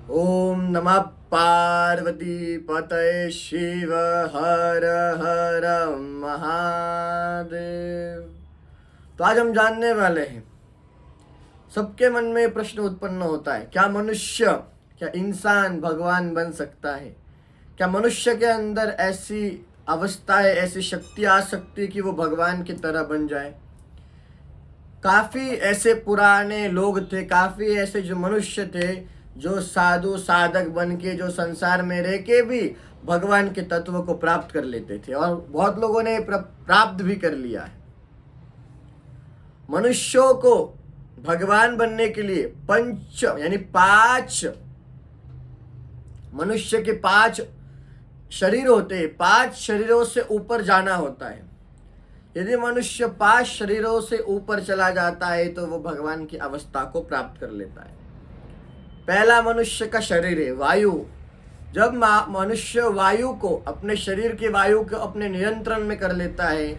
ओम नमः पार्वती पतये शिव हर हर महादेव। तो आज हम जानने वाले हैं, सबके मन में प्रश्न उत्पन्न होता है, क्या मनुष्य, क्या इंसान भगवान बन सकता है? क्या मनुष्य के अंदर ऐसी अवस्था है, ऐसी शक्ति आ सकती है कि वो भगवान की तरह बन जाए? काफ़ी ऐसे पुराने लोग थे, काफ़ी ऐसे जो मनुष्य थे जो साधु साधक बन के, जो संसार में रह के भी भगवान के तत्व को प्राप्त कर लेते थे, और बहुत लोगों ने प्राप्त भी कर लिया है। मनुष्यों को भगवान बनने के लिए पंच यानी पांच, मनुष्य के पांच शरीर होते हैं, पांच शरीरों से ऊपर जाना होता है। यदि मनुष्य पांच शरीरों से ऊपर चला जाता है तो वो भगवान की अवस्था को प्राप्त कर लेता है। पहला मनुष्य का शरीर है वायु। जब मनुष्य वायु को, अपने शरीर की वायु को अपने नियंत्रण में कर लेता है,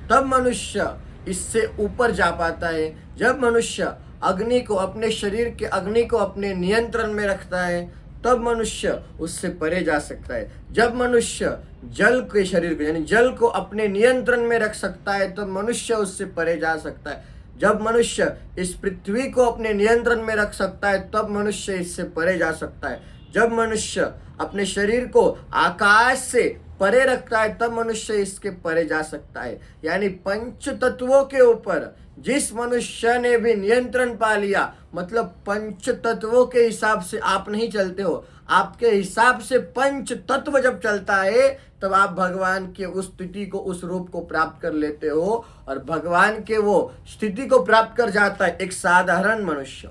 तब मनुष्य इससे ऊपर जा पाता है। जब मनुष्य अग्नि को, अपने शरीर के अग्नि को अपने नियंत्रण में रखता है, तब मनुष्य उससे परे जा सकता है। जब मनुष्य जल के शरीर को, यानी जल को अपने नियंत्रण में रख सकता है, तब मनुष्य उससे परे जा सकता है। जब मनुष्य इस पृथ्वी को अपने नियंत्रण में रख सकता है, तब मनुष्य इससे परे जा सकता है। जब मनुष्य अपने शरीर को आकाश से परे रखता है, तब मनुष्य इसके परे जा सकता है। यानी पंच तत्वों के ऊपर जिस मनुष्य ने भी नियंत्रण पा लिया, मतलब पंच तत्वों के हिसाब से आप नहीं चलते हो, आपके हिसाब से पंच तत्व जब चलता है, तब आप भगवान के उस स्थिति को, उस रूप को प्राप्त कर लेते हो, और भगवान के वो स्थिति को प्राप्त कर जाता है एक साधारण मनुष्य,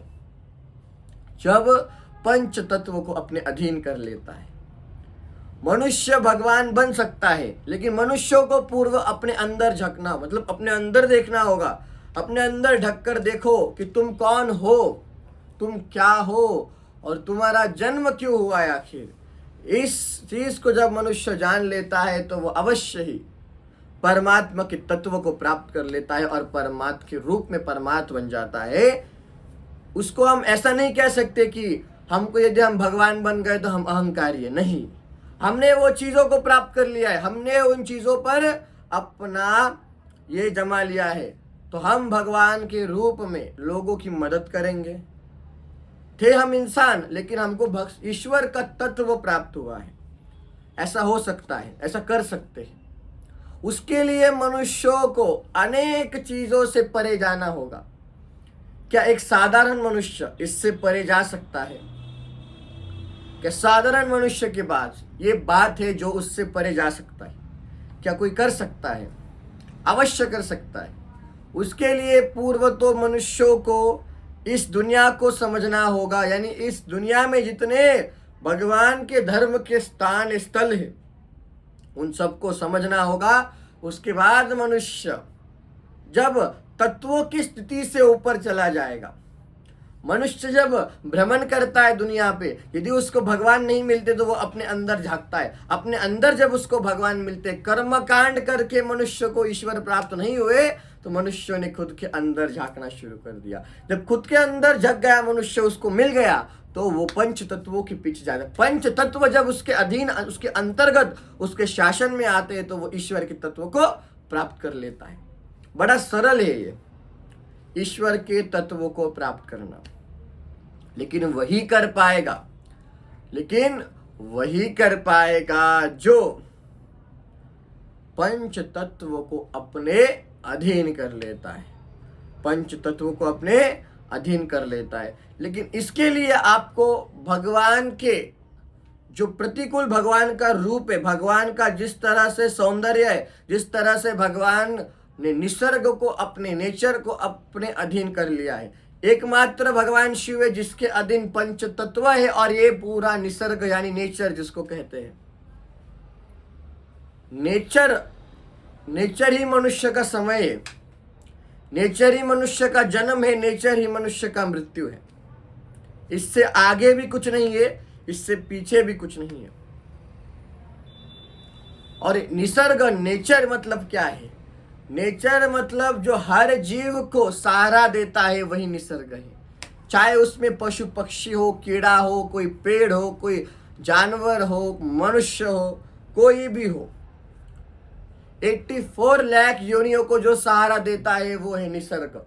जब पंच तत्व को अपने अधीन कर लेता है। मनुष्य भगवान बन सकता है, लेकिन मनुष्यों को पूर्व अपने अंदर झांकना, मतलब अपने अंदर देखना होगा। अपने अंदर ढककर देखो कि तुम कौन हो, तुम क्या हो, और तुम्हारा जन्म क्यों हुआ है आखिर। इस चीज को जब मनुष्य जान लेता है तो वो अवश्य ही परमात्मा के तत्व को प्राप्त कर लेता है, और परमात्मा के रूप में परमात्मा बन जाता है। उसको हम ऐसा नहीं कह सकते कि हमको, यदि हम भगवान बन गए तो हम अहंकारी है। नहीं, हमने वो चीजों को प्राप्त कर लिया है, हमने उन चीजों पर अपना ये जमा लिया है, तो हम भगवान के रूप में लोगों की मदद करेंगे। थे हम इंसान, लेकिन हमको ईश्वर का तत्व प्राप्त हुआ है। ऐसा हो सकता है, ऐसा कर सकते हैं। उसके लिए मनुष्यों को अनेक चीजों से परे जाना होगा। क्या एक साधारण मनुष्य इससे परे जा सकता है? क्या साधारण मनुष्य के पास ये बात है जो उससे परे जा सकता है? क्या कोई कर सकता है? अवश्य कर सकता है। उसके लिए पूर्व तो मनुष्यों को इस दुनिया को समझना होगा, यानी इस दुनिया में जितने भगवान के धर्म के स्थान स्थल है, उन सबको समझना होगा। उसके बाद मनुष्य जब तत्वों की स्थिति से ऊपर चला जाएगा, मनुष्य जब भ्रमण करता है दुनिया पे, यदि उसको भगवान नहीं मिलते तो वो अपने अंदर झांकता है। अपने अंदर जब उसको भगवान मिलते, कर्म कांड करके मनुष्य को ईश्वर प्राप्त नहीं हुए, तो मनुष्य ने खुद के अंदर झांकना शुरू कर दिया। जब खुद के अंदर झक गया मनुष्य, उसको मिल गया, तो वो पंच तत्वों के पीछे जाता है। पंच तत्व जब उसके अधीन, उसके अंतर्गत, उसके शासन में आते हैं, तो वो ईश्वर के तत्व को प्राप्त कर लेता है। बड़ा सरल है ये, ईश्वर के तत्वों को प्राप्त करना। लेकिन वही कर पाएगा जो पंच तत्व को अपने अधीन कर लेता है, पंच तत्व को अपने अधीन कर लेता है। लेकिन इसके लिए आपको भगवान के जो प्रतिकूल भगवान का रूप है, भगवान का जिस तरह से सौंदर्य है, जिस तरह से भगवान ने निसर्ग को, अपने नेचर को अपने अधीन कर लिया है। एकमात्र भगवान शिव है जिसके अधीन पंच तत्व है, और ये पूरा निसर्ग यानी नेचर जिसको कहते हैं। नेचर ही मनुष्य का समय है, नेचर ही मनुष्य का जन्म है, नेचर ही मनुष्य का मृत्यु है। इससे आगे भी कुछ नहीं है, इससे पीछे भी कुछ नहीं है। और निसर्ग, नेचर मतलब क्या है? नेचर मतलब जो हर जीव को सहारा देता है, वही निसर्ग है। चाहे उसमें पशु पक्षी हो, कीड़ा हो, कोई पेड़ हो, कोई जानवर हो, मनुष्य हो, कोई भी हो, 84 लाख योनियों को जो सहारा देता है वो है निसर्ग।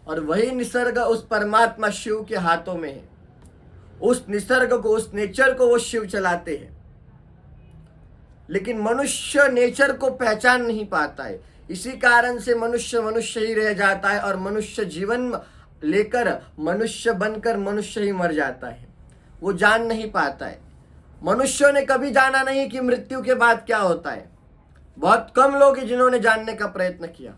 और वही निसर्ग उस परमात्मा शिव के हाथों में है। उस निसर्ग को, उस नेचर को वो शिव चलाते हैं। लेकिन मनुष्य नेचर को पहचान नहीं पाता है। इसी कारण से मनुष्य मनुष्य ही रह जाता है और मनुष्य जीवन लेकर, मनुष्य बनकर मनुष्य ही मर जाता है। वो जान नहीं पाता है। मनुष्यों ने कभी जाना नहीं कि मृत्यु के बाद क्या होता है। बहुत कम लोग हैं जिन्होंने जानने का प्रयत्न किया।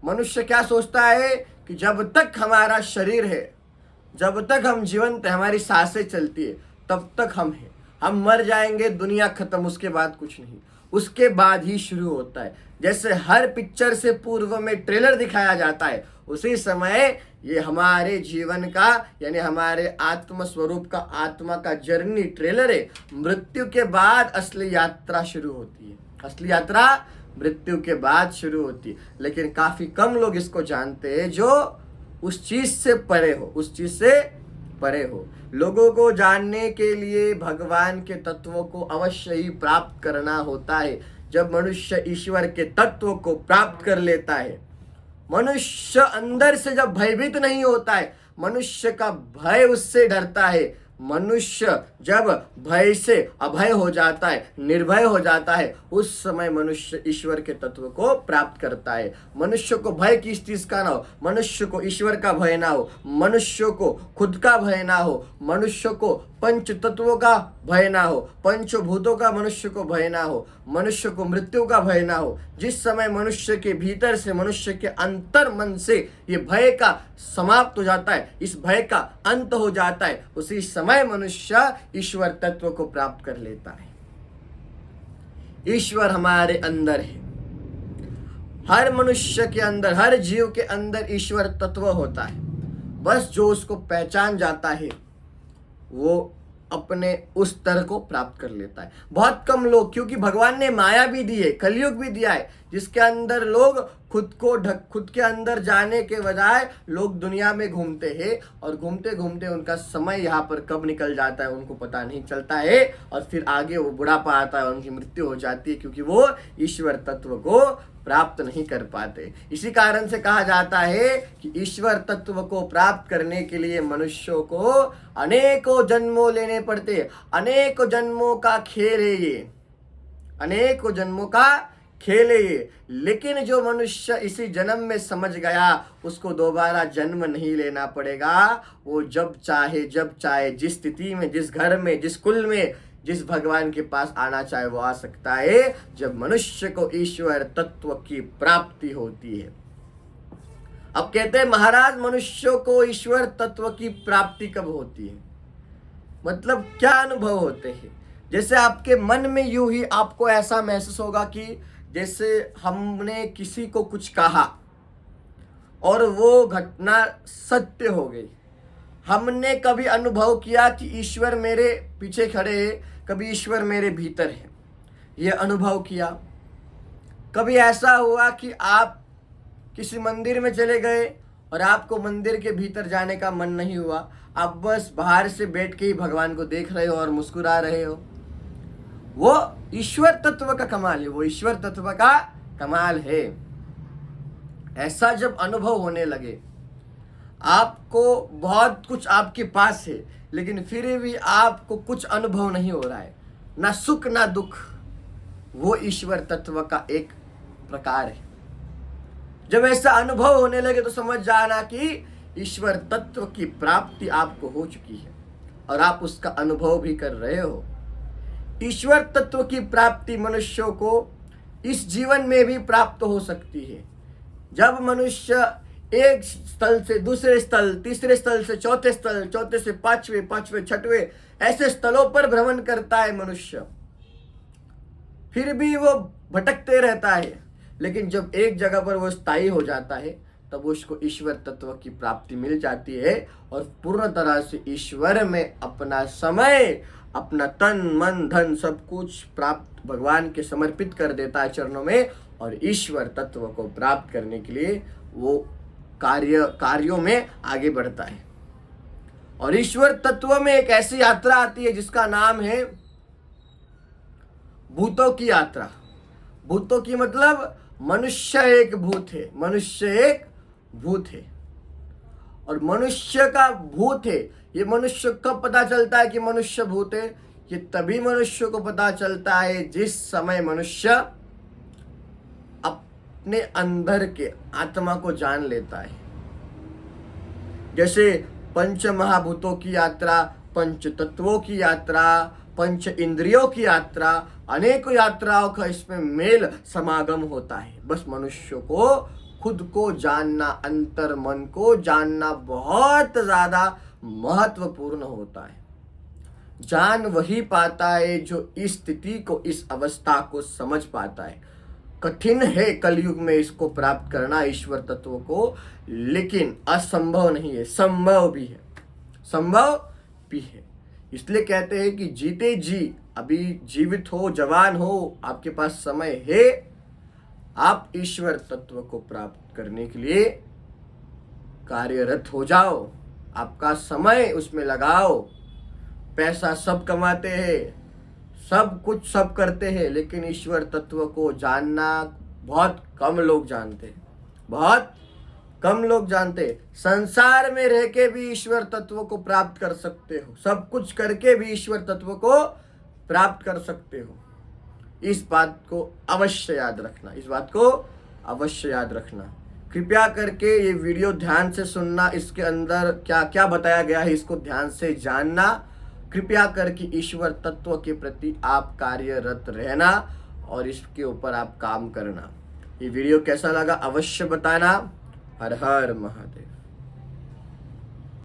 मनुष्य क्या सोचता है कि जब तक हमारा शरीर है, जब तक हम जीवंत हैं, हमारी सांसें चलती है, तब तक हम हैं। हम मर जाएंगे, दुनिया खत्म, उसके बाद कुछ नहीं। उसके बाद ही शुरू होता है। जैसे हर पिक्चर से पूर्व में ट्रेलर दिखाया जाता है, उसी समय ये हमारे जीवन का, यानी हमारे आत्म स्वरूप का, आत्मा का जर्नी ट्रेलर है। मृत्यु के बाद असली यात्रा शुरू होती है। असली यात्रा मृत्यु के बाद शुरू होती है। लेकिन काफी कम लोग इसको जानते हैं जो उस चीज से परे हो, उस चीज से परे हो। लोगों को जानने के लिए भगवान के तत्वों को अवश्य ही प्राप्त करना होता है। जब मनुष्य ईश्वर के तत्व को प्राप्त कर लेता है, मनुष्य अंदर से जब भयभीत नहीं होता है, मनुष्य का भय उससे डरता है। मनुष्य जब भय से अभय हो जाता है, निर्भय हो जाता है, उस समय मनुष्य ईश्वर के तत्व को प्राप्त करता है। मनुष्य को भय किस चीज का ना हो, मनुष्य को ईश्वर का भय ना हो, मनुष्य को खुद का भय ना हो, मनुष्य को पंच तत्वों का भय ना हो, पंचभूतों का मनुष्य को भय ना हो, मनुष्य को मृत्यु का भय ना हो। जिस समय मनुष्य के भीतर से, मनुष्य के अंतर मन से ये भय का समाप्त हो जाता है, इस भय का अंत हो जाता है, उसी समय मनुष्य ईश्वर तत्व को प्राप्त कर लेता है। ईश्वर हमारे अंदर है। हर मनुष्य के अंदर, हर जीव के अंदर ईश्वर तत्व होता है। बस जो उसको पहचान जाता है वो अपने उस स्तर को प्राप्त कर लेता है। बहुत कम लोग, क्योंकि भगवान ने माया भी दी है, कलयुग भी दिया है, जिसके अंदर लोग खुद के अंदर जाने के बजाय लोग दुनिया में घूमते हैं और घूमते घूमते उनका समय यहाँ पर कब निकल जाता है उनको पता नहीं चलता है। और फिर आगे वो बुढ़ापा आता है और उनकी मृत्यु हो जाती है, क्योंकि वो ईश्वर तत्व को प्राप्त नहीं कर पाते। इसी कारण से कहा जाता है कि ईश्वर तत्व को प्राप्त करने के लिए मनुष्यों को अनेकों जन्मों लेने पड़ते हैं। अनेकों जन्मों का खेल है ये, अनेकों जन्मों का खेल है ये। लेकिन जो मनुष्य इसी जन्म में समझ गया, उसको दोबारा जन्म नहीं लेना पड़ेगा। वो जब चाहे, जिस स्थिति में, जिस घर में, जिस कुल में, जिस भगवान के पास आना चाहे वो आ सकता है, जब मनुष्य को ईश्वर तत्व की प्राप्ति होती है। अब कहते हैं महाराज, मनुष्यों को ईश्वर तत्व की प्राप्ति कब होती है? मतलब क्या अनुभव होते हैं? जैसे आपके मन में यूं ही आपको ऐसा महसूस होगा कि जैसे हमने किसी को कुछ कहा और वो घटना सत्य हो गई। हमने कभी अनुभव किया कि ईश्वर मेरे पीछे खड़े हैं, कभी ईश्वर मेरे भीतर है, ये अनुभव किया। कभी ऐसा हुआ कि आप किसी मंदिर में चले गए और आपको मंदिर के भीतर जाने का मन नहीं हुआ, आप बस बाहर से बैठ के ही भगवान को देख रहे हो और मुस्कुरा रहे हो। वो ईश्वर तत्व का कमाल है, वो ईश्वर तत्व का कमाल है। ऐसा जब अनुभव होने लगे, आपको बहुत कुछ आपके पास है लेकिन फिर भी आपको कुछ अनुभव नहीं हो रहा है, ना सुख ना दुख, वो ईश्वर तत्व का एक प्रकार है। जब ऐसा अनुभव होने लगे तो समझ जाना कि ईश्वर तत्व की प्राप्ति आपको हो चुकी है और आप उसका अनुभव भी कर रहे हो। ईश्वर तत्व की प्राप्ति मनुष्यों को इस जीवन में भी प्राप्त हो सकती है। जब मनुष्य एक स्थल से दूसरे स्थल, तीसरे स्थल से चौथे स्थल, चौथे से पांचवें, पांचवें छठवें, ऐसे स्थलों पर भ्रमण करता है मनुष्य, फिर भी वो भटकते रहता है। लेकिन जब एक जगह पर वो स्थायी हो जाता है तब उसको ईश्वर तत्व की प्राप्ति मिल जाती है और पूर्ण तरह से ईश्वर में अपना समय, अपना तन मन धन सब कुछ प्राप्त भगवान के समर्पित कर देता है चरणों में। और ईश्वर तत्व को प्राप्त करने के लिए वो कार्यों में आगे बढ़ता है। और ईश्वर तत्व में एक ऐसी यात्रा आती है जिसका नाम है भूतों की यात्रा। भूतों की मतलब मनुष्य एक भूत है, मनुष्य एक भूत है। और मनुष्य का भूत है, ये मनुष्य कब पता चलता है कि मनुष्य भूत है? ये तभी मनुष्य को पता चलता है जिस समय मनुष्य अपने अंदर के आत्मा को जान लेता है। जैसे पंच महाभूतों की यात्रा, पंच तत्वों की यात्रा, पंच इंद्रियों की यात्रा, अनेकों यात्राओं का इसमें मेल समागम होता है। बस मनुष्य को खुद को जानना, अंतर मन को जानना बहुत ज्यादा महत्वपूर्ण होता है। जान वही पाता है जो इस स्थिति को, इस अवस्था को समझ पाता है। कठिन है कलयुग में इसको प्राप्त करना, ईश्वर तत्व को, लेकिन असंभव नहीं है, संभव भी है, संभव भी है। इसलिए कहते हैं कि जीते जी, अभी जीवित हो, जवान हो, आपके पास समय है, आप ईश्वर तत्व को प्राप्त करने के लिए कार्यरत हो जाओ, आपका समय उसमें लगाओ। पैसा सब कमाते हैं, सब कुछ सब करते हैं, लेकिन ईश्वर तत्व को जानना बहुत कम लोग जानते हैं, बहुत कम लोग जानते हैं। संसार में रह के भी ईश्वर तत्व को प्राप्त कर सकते हो, सब कुछ करके भी ईश्वर तत्व को प्राप्त कर सकते हो। इस बात को अवश्य याद रखना, इस बात को अवश्य याद रखना। कृपया करके ये वीडियो ध्यान से सुनना, इसके अंदर क्या क्या बताया गया है इसको ध्यान से जानना। कृपया करके ईश्वर तत्व के प्रति आप कार्यरत रहना और इसके ऊपर आप काम करना। ये वीडियो कैसा लगा अवश्य बताना। हर हर महादेव।